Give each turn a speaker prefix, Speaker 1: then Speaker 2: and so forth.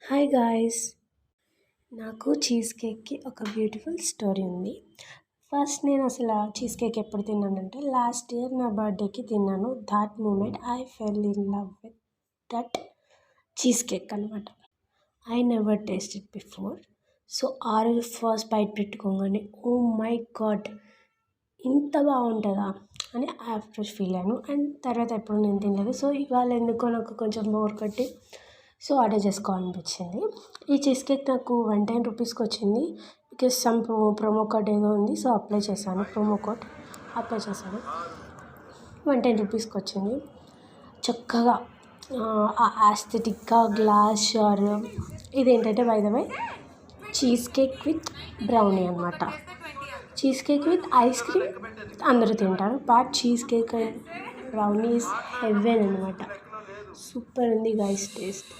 Speaker 1: Hi guys! నాకు cheese కేక్‌కి ఒక beautiful story ఉంది. ఫస్ట్ నేను అసలు చీజ్ కేక్ ఎప్పుడు తిన్నానంటే లాస్ట్ ఇయర్ నా బర్త్‌డేకి తిన్నాను. That moment I fell in love with that cheese cake అనమాట. I never tasted before. So, ఆ రోజు ఫస్ట్ బైట్ పెట్టుకోగానే ఓహ్ మై గాడ్! ఇంత బాగుంటుందా అని ఆఫ్టర్ ఫీల్ అయ్యాను. అండ్ తర్వాత ఎప్పుడు నేను తినలేదు. సో, ఇవాళ ఎందుకో నాకు కొంచెం బోర్ కొట్టి ఆర్డర్ చేసుకోవాలనిపించింది. ఈ చీజ్ కేక్ నాకు 110 రూపీస్కి వచ్చింది. బికాస్ సమ్ ప్రోమో కోడ్ ఏదో ఉంది. సో, అప్లై చేశాను. ప్రోమో కోడ్ అప్లై చేశాను. 110 రూపీస్కి వచ్చింది. చక్కగా యాస్థెటిక్గా గ్లాస్ జార్. ఇదేంటంటే by the way cheese cake with brownie అనమాట. Cheese cake with ice cream అందరూ తింటారు. But cheese cake and brownie is heaven అనమాట. సూపర్ ఉంది గైస్ టేస్ట్.